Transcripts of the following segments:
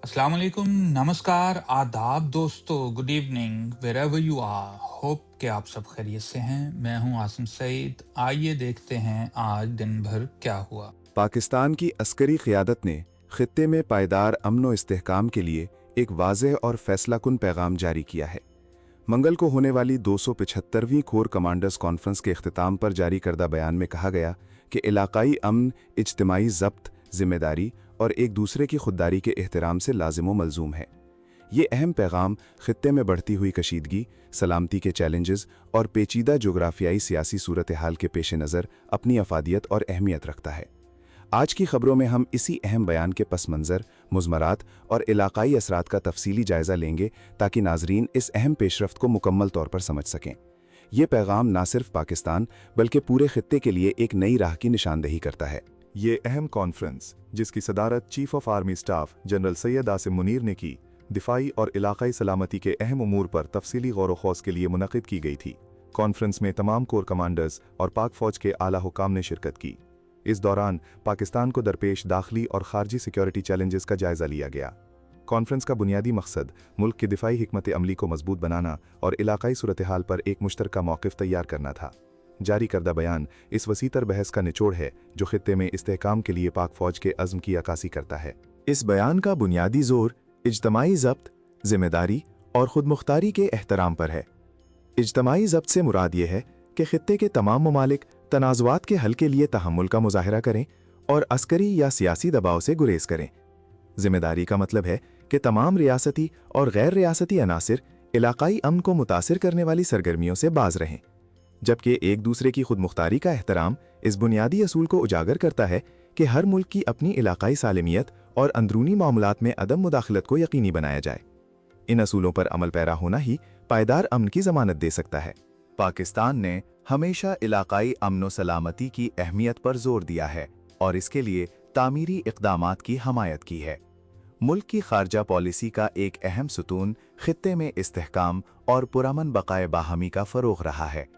अस्सलाम वालेकुम, नमस्कार, आदाब दोस्तों, good evening wherever you are. Hope कि आप सब खैरियत से हैं। मैं हूं आसिम सईद। आइए देखते हैं आज दिन भर क्या हुआ। पाकिस्तान की अस्करी क़यादत ने ख़ित्ते में पायदार अमन व इस्तेहकाम के लिए एक वाज़ेह और फैसलाकुन पैगाम जारी किया है। मंगल को होने वाली 275वीं कोर कमांडर्स कॉन्फ्रेंस के अख्तिताम पर जारी करदा बयान में कहा गया कि इलाकाई अमन, इज्तिमाई ज़ब्त, ज़िम्मेदारी और एक दूसरे की खुददारी के एहतराम से लाजिम व मलजूम है। ये अहम पैगाम ख़ित्ते में बढ़ती हुई कशीदगी, सलामती के चैलेंजेस और पेचीदा जोग्राफियाई सियासी सूरत हाल के पेश नज़र अपनी अफादियत और अहमियत रखता है। आज की खबरों में हम इसी अहम बयान के पस मंज़र, मुज़मरात और इलाकाई असरात का तफसीली जायज़ा लेंगे ताकि नाजरीन इस अहम पेशरफ्त को मुकम्मल तौर पर समझ सकें। ये पैगाम ना सिर्फ पाकिस्तान बल्कि पूरे खित्ते के लिए एक नई राह की निशानदेही करता है। ये अहम कॉन्फ्रेंस, जिसकी सदारत chief of army staff general Syed Asim Munir ने की, दिफाई और इलाकाई सलामती के अहम उमूर पर तफसीली गौर व खौस के लिए मुनक़िद की गई थी। कॉन्फ्रेंस में तमाम कोर कमांडर्स और पाक फ़ौज के आला हुकाम ने शिरकत की। इस दौरान पाकिस्तान को दरपेश दाखिली और खारजी सिक्योरिटी चैलेंजेस का जायज़ा लिया गया। कॉन्फ्रेंस का बुनियादी मकसद मुल्क की दिफाई हिकमत अमली को मजबूत बनाना और इलाकाई सूरत हाल पर एक मुश्तरका मौक़िफ़ तैयार करना था। जारी करदा बयान इस वसीतर बहस का निचोड़ है जो खित्ते में इस्तेहकाम के लिए पाक फ़ौज के अज़्म की अक्कासी करता है। इस बयान का बुनियादी जोर इज्तिमाई ज़ब्त, ज़िम्मेदारी और खुदमुख्तारी के एहतराम पर है। इज्तिमाई ज़ब्त से मुराद ये है कि खित्ते के तमाम ममालिक तनाज़ुआत के हल के लिए तहम्मुल का मुज़ाहरा करें और अस्करी या सियासी दबाव से गुरेज करें। ज़िम्मेदारी का मतलब है कि तमाम रियासती और गैर रियासती अनासिर इलाकाई अमन को मुतासिर करने वाली सरगर्मियों से बाज रहें, जबकि एक दूसरे की खुदमुख्तारी का एहतराम इस बुनियादी असूल को उजागर करता है कि हर मुल्क की अपनी इलाकाई सालिमियत और अंदरूनी मामलात में अदम मुदाखलत को यकीनी बनाया जाए। इन असूलों पर अमल पैरा होना ही पायदार अमन की ज़मानत दे सकता है। पाकिस्तान ने हमेशा इलाकाई अमन व सलामती की अहमियत पर जोर दिया है और इसके लिए तामीरी इक़दामात की हमायत की है। मुल्क की खारजा पॉलिसी का एक अहम सुतून खित्ते में इस्तेहकाम और पुरअमन बक़ाए बाहमी का फ़रोग़ रहा है।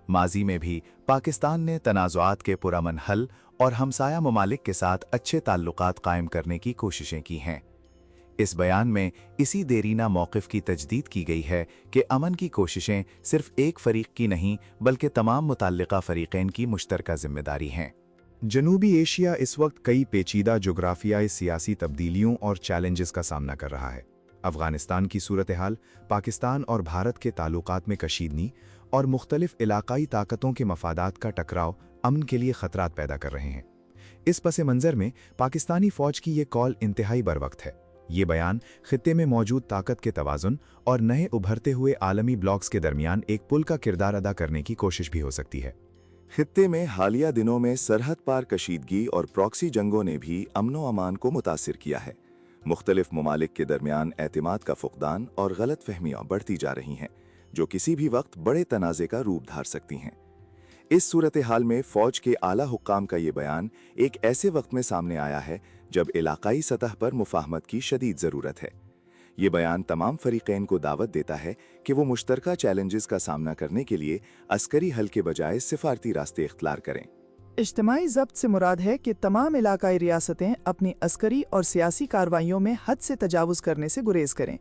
माजी में भी पाकिस्तान ने तनाज़ुआत के पुरअमन हल और हमसाया ममालिक के साथ अच्छे ताल्लुकात कायम करने की कोशिशें की हैं। इस बयान में इसी देरीना मौक़िफ़ की तजदीद की गई है कि अमन की कोशिशें सिर्फ एक फ़रीक़ की नहीं बल्कि तमाम मुतल्लिक़ा फ़रीक़ैन की मुश्तरका ज़िम्मेदारी हैं। जनूबी एशिया इस वक्त कई पेचीदा जोग्राफियाई सियासी तब्दीलियों और चैलेंजेस का सामना कर रहा है। अफ़गानिस्तान की सूरत हाल, पाकिस्तान और भारत के ताल्लुकात में कशीदनी और मुख्तलिफ इलाकाई ताकतों के मफादात का टकराव अमन के लिए ख़तरात पैदा कर रहे हैं। इस पस मंज़र में पाकिस्तानी फ़ौज की ये कॉल इंतहाई बरवक्त है। ये बयान खित्ते में मौजूद ताकत के तवाज़ुन और नए उभरते हुए आलमी ब्लॉक्स के दरमियान एक पुल का किरदार अदा करने की कोशिश भी हो सकती है। खित्ते में हालिया दिनों में सरहद पार कशीदगी और प्रॉक्सी जंगों ने भी अमन व अमान को मुतासिर किया है। मुख्तलिफ ममालिक के दरमियान एतमाद का फुक़दान और गलत फहमियाँ बढ़ती जा रही हैं, जो किसी भी वक्त बड़े तनाज़े का रूप धार सकती हैं। इस सूरत हाल में फ़ौज के आला हुक्काम का ये बयान एक ऐसे वक्त में सामने आया है जब इलाकाई सतह पर मुफाहमत की शदीद ज़रूरत है। ये बयान तमाम फ़रीक़ैन को दावत देता है कि वो मुश्तरका चैलेंजेस का सामना करने के लिए अस्करी हल के बजाय सिफारती रास्ते इख्तियार करें। इज्तिमाई ज़ब्त से मुराद है कि तमाम इलाकाई रियासतें अपनी अस्करी और सियासी कार्रवाइयों में हद से तजावुज़ करने से गुरेज करें।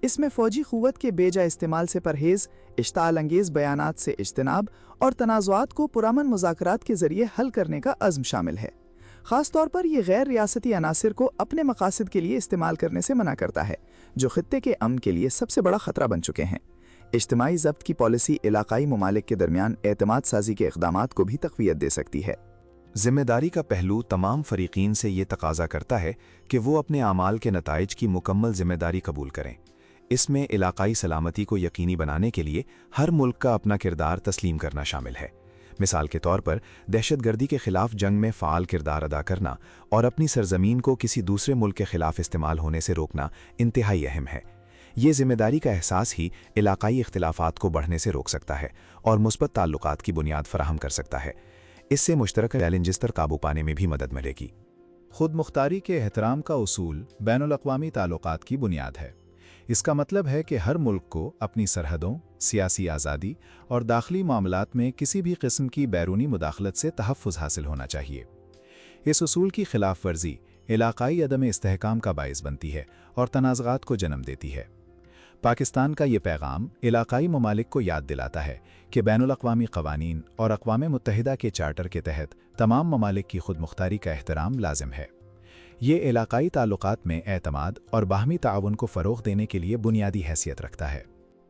इसमें फ़ौजी क़ुव्वत के बेजा इस्तेमाल से परहेज़, इश्ताल अंगेज़ बयानात से इज्तिनाब और तनाज़ुआत को पुरअमन मुज़ाकरात के ज़रिए हल करने का अज़्म शामिल है। ख़ास तौर पर यह गैर रियासती अनासिर को अपने मकासद के लिए इस्तेमाल करने से मना करता है, जो खित्ते के अमन के लिए सबसे बड़ा ख़तरा बन चुके हैं। इज्तिमाई ज़ब्त की पॉलिसी इलाकाई ममालिक के दरमियान एतमाद साजी के इक़दामात को भी तक़वियत दे सकती है। ज़िम्मेदारी का पहलू तमाम फ़रीक़ीन से ये तकाज़ा करता है कि वो अपने आमाल के नताइज की मुकम्मल ज़िम्मेदारी कबूल करें। इसमें इलाकाई सलामती को यकीनी बनाने के लिए हर मुल्क का अपना किरदार तस्लीम करना शामिल है। मिसाल के तौर पर दहशतगर्दी के ख़िलाफ़ जंग में फ़ाल किरदार अदा करना और अपनी सरज़मीन को किसी दूसरे मुल्क के ख़िलाफ़ इस्तेमाल होने से रोकना इंतहाई अहम है। ये ज़िम्मेदारी का एहसास ही इलाकाई इख्तिलाफ़ात को बढ़ने से रोक सकता है और मुस्बत ताल्लुकात की बुनियाद फराहम कर सकता है। इससे मुश्तरका चैलेंजेस पर काबू पाने में भी मदद मिलेगी। खुद मुख्तारी के एहतराम का उसूल बैनुल-अक़वामी ताल्लुकात की बुनियाद है। इसका मतलब है कि हर मुल्क को अपनी सरहदों, सियासी आज़ादी और दाखिली मामलात में किसी भी किस्म की बैरूनी मुदाखलत से तहफ़्फ़ुज़ हासिल होना चाहिए। इस उसूल की खिलाफ वर्जी علاقائی عدم استحکام کا باعث بنتی ہے اور تنازعات کو جنم دیتی ہے۔ پاکستان کا یہ پیغام علاقائی ممالک کو یاد دلاتا ہے کہ بین الاقوامی قوانین اور اقوام متحدہ کے چارٹر کے تحت تمام ممالک کی خود مختاری کا احترام لازم ہے۔ یہ علاقائی تعلقات میں اعتماد اور باہمی تعاون کو فروغ دینے کے لیے بنیادی حیثیت رکھتا ہے۔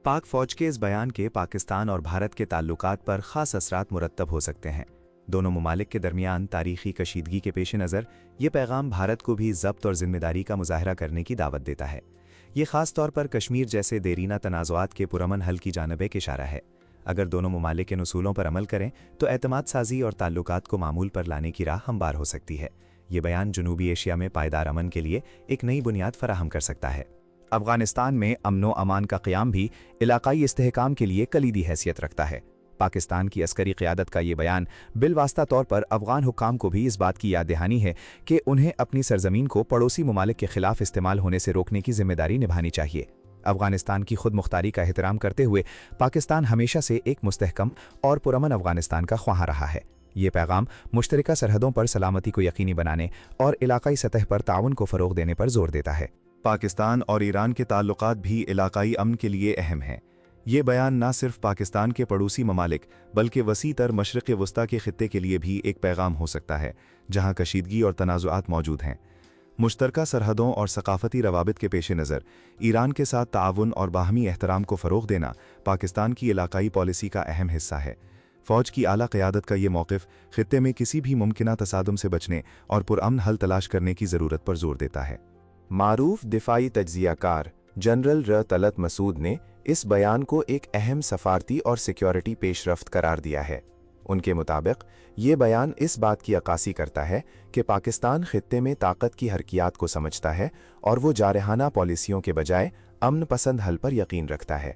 پاک فوج کے اس بیان کے پاکستان اور بھارت کے تعلقات پر خاص اثرات مرتب ہو سکتے ہیں۔ دونوں ممالک کے درمیان تاریخی کشیدگی کے پیش نظر یہ پیغام بھارت کو بھی ضبط اور ذمہ داری کا مظاہرہ کرنے کی دعوت دیتا ہے۔ یہ خاص طور پر کشمیر جیسے دیرینہ تنازعات کے پرامن حل کی جانب ایک اشارہ ہے۔ اگر دونوں ممالک ان اصولوں پر عمل کریں تو اعتماد سازی اور تعلقات کو معمول پر لانے کی راہ ہموار ہو سکتی ہے۔ یہ بیان جنوبی ایشیا میں پائیدار امن کے لیے ایک نئی بنیاد فراہم کر سکتا ہے۔ افغانستان میں امن و امان کا قیام بھی علاقائی استحکام کے لیے کلیدی حیثیت رکھتا ہے۔ پاکستان کی عسکری قیادت کا یہ بیان بالواسطہ طور پر افغان حکام کو بھی اس بات کی یاد دہانی ہے کہ انہیں اپنی سرزمین کو پڑوسی ممالک کے خلاف استعمال ہونے سے روکنے کی ذمہ داری نبھانی چاہیے۔ افغانستان کی خود مختاری کا احترام کرتے ہوئے پاکستان ہمیشہ سے ایک مستحکم اور پرامن افغانستان کا خواہاں رہا ہے۔ یہ پیغام مشترکہ سرحدوں پر سلامتی کو یقینی بنانے اور علاقائی سطح پر تعاون کو فروغ دینے پر زور دیتا ہے۔ پاکستان اور ایران کے تعلقات بھی علاقائی امن کے لیے اہم ہیں۔ یہ بیان نہ صرف پاکستان کے پڑوسی ممالک بلکہ وسیع تر مشرق وسطیٰ کے خطے کے لیے بھی ایک پیغام ہو سکتا ہے، جہاں کشیدگی اور تنازعات موجود ہیں۔ مشترکہ سرحدوں اور ثقافتی روابط کے پیش نظر ایران کے ساتھ تعاون اور باہمی احترام کو فروغ دینا پاکستان کی علاقائی پالیسی کا اہم حصہ ہے۔ فوج کی اعلیٰ قیادت کا یہ موقف خطے میں کسی بھی ممکنہ تصادم سے بچنے اور پرامن حل تلاش کرنے کی ضرورت پر زور دیتا ہے۔ معروف دفاعی تجزیہ کار جنرل طلعت مسعود نے اس بیان کو ایک اہم سفارتی اور سیکیورٹی پیش رفت قرار دیا ہے۔ ان کے مطابق یہ بیان اس بات کی عکاسی کرتا ہے کہ پاکستان خطے میں طاقت کی حرکیات کو سمجھتا ہے اور وہ جارحانہ پالیسیوں کے بجائے امن پسند حل پر یقین رکھتا ہے۔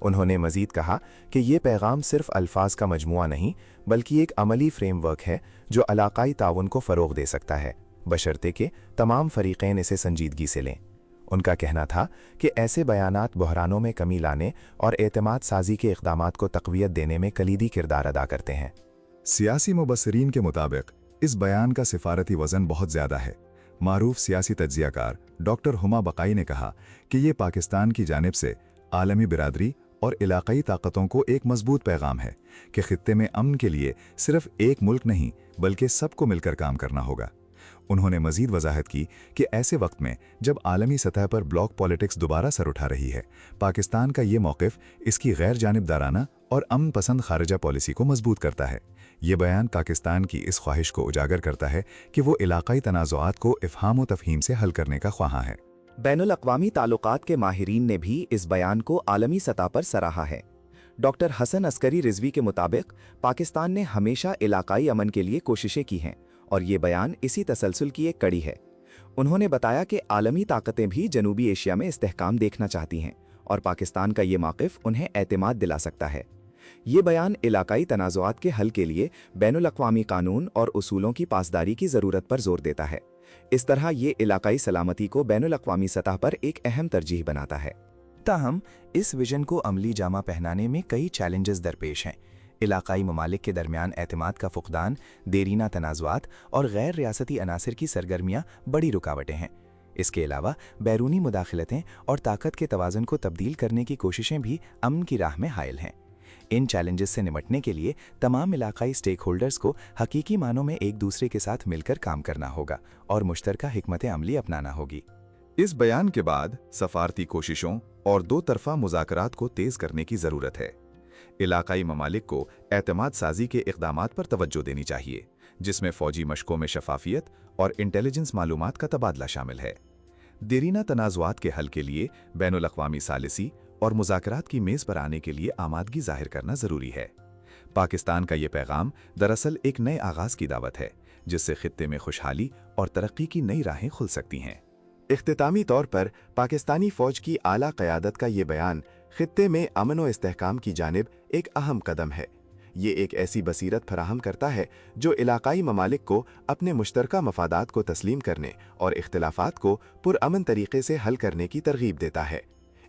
انہوں نے مزید کہا کہ یہ پیغام صرف الفاظ کا مجموعہ نہیں بلکہ ایک عملی فریم ورک ہے جو علاقائی تعاون کو فروغ دے سکتا ہے، بشرطے کہ تمام فریقین اسے سنجیدگی سے لیں۔ ان کا کہنا تھا کہ ایسے بیانات بحرانوں میں کمی لانے اور اعتماد سازی کے اقدامات کو تقویت دینے میں کلیدی کردار ادا کرتے ہیں۔ سیاسی مبصرین کے مطابق اس بیان کا سفارتی وزن بہت زیادہ ہے۔ معروف سیاسی تجزیہ کار ڈاکٹر ہما بقائی نے کہا کہ یہ پاکستان کی جانب سے عالمی برادری اور علاقائی طاقتوں کو ایک مضبوط پیغام ہے کہ خطے میں امن کے لیے صرف ایک ملک نہیں بلکہ سب کو مل کر کام کرنا ہوگا۔ انہوں نے مزید وضاحت کی کہ ایسے وقت میں جب عالمی سطح پر بلاک پالیٹکس دوبارہ سر اٹھا رہی ہے، پاکستان کا یہ موقف اس کی غیر جانبدارانہ اور امن پسند خارجہ پالیسی کو مضبوط کرتا ہے۔ یہ بیان پاکستان کی اس خواہش کو اجاگر کرتا ہے کہ وہ علاقائی تنازعات کو افہام و تفہیم سے حل کرنے کا خواہاں ہے۔ بین الاقوامی تعلقات کے ماہرین نے بھی اس بیان کو عالمی سطح پر سراہا ہے۔ ڈاکٹر حسن عسکری رضوی کے مطابق پاکستان نے ہمیشہ علاقائی امن کے لیے کوششیں کی ہیں اور یہ بیان اسی تسلسل کی ایک کڑی ہے۔ انہوں نے بتایا کہ عالمی طاقتیں بھی جنوبی ایشیا میں استحکام دیکھنا چاہتی ہیں اور پاکستان کا یہ موقف انہیں اعتماد دلا سکتا ہے۔ یہ بیان علاقائی تنازعات کے حل کے لیے بین الاقوامی قانون اور اصولوں کی پاسداری کی ضرورت پر زور دیتا ہے۔ اس طرح یہ علاقائی سلامتی کو بین الاقوامی سطح پر ایک اہم ترجیح بناتا ہے۔ تاہم اس ویژن کو عملی جامہ پہنانے میں کئی چیلنجز درپیش ہیں۔ علاقائی ممالک کے درمیان اعتماد کا فقدان، دیرینہ تنازعات اور غیر ریاستی عناصر کی سرگرمیاں بڑی رکاوٹیں ہیں۔ اس کے علاوہ بیرونی مداخلتیں اور طاقت کے توازن کو تبدیل کرنے کی کوششیں بھی امن کی راہ میں حائل ہیں۔ ان چیلنجز سے نمٹنے کے لیے تمام علاقائی سٹیک ہولڈرز کو حقیقی معنوں میں ایک دوسرے کے ساتھ مل کر کام کرنا ہوگا اور مشترکہ حکمت عملی اپنانا ہوگی۔ اس بیان کے بعد سفارتی کوششوں اور دو طرفہ مذاکرات کو تیز کرنے کی ضرورت ہے۔ علاقائی ممالک کو اعتماد سازی کے اقدامات پر توجہ دینی چاہیے، جس میں فوجی مشقوں میں شفافیت اور انٹیلیجنس معلومات کا تبادلہ شامل ہے۔ دیرینہ تنازعات کے حل کے لیے بین الاقوامی ثالثی اور مذاکرات کی میز پر آنے کے لیے آمادگی ظاہر کرنا ضروری ہے۔ پاکستان کا یہ پیغام دراصل ایک نئے آغاز کی دعوت ہے، جس سے خطے میں خوشحالی اور ترقی کی نئی راہیں کھل سکتی ہیں۔ اختتامی طور پر پاکستانی فوج کی اعلیٰ قیادت کا یہ بیان خطے میں امن و استحکام کی جانب ایک اہم قدم ہے۔ یہ ایک ایسی بصیرت فراہم کرتا ہے جو علاقائی ممالک کو اپنے مشترکہ مفادات کو تسلیم کرنے اور اختلافات کو پرامن طریقے سے حل کرنے کی ترغیب دیتا ہے۔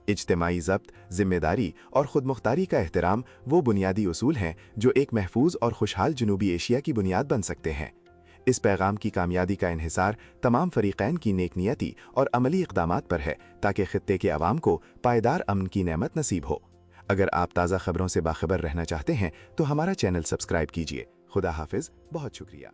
اجتماعی ضبط، ذمہ داری اور خود مختاری کا احترام وہ بنیادی اصول ہیں جو ایک محفوظ اور خوشحال جنوبی ایشیا کی بنیاد بن سکتے ہیں۔ اس پیغام کی کامیابی کا انحصار تمام فریقین کی نیک نیتی اور عملی اقدامات پر ہے تاکہ خطے کے عوام کو پائیدار امن کی نعمت نصیب ہو۔ اگر آپ تازہ خبروں سے باخبر رہنا چاہتے ہیں تو ہمارا چینل سبسکرائب کیجیے۔ خدا حافظ، بہت شکریہ۔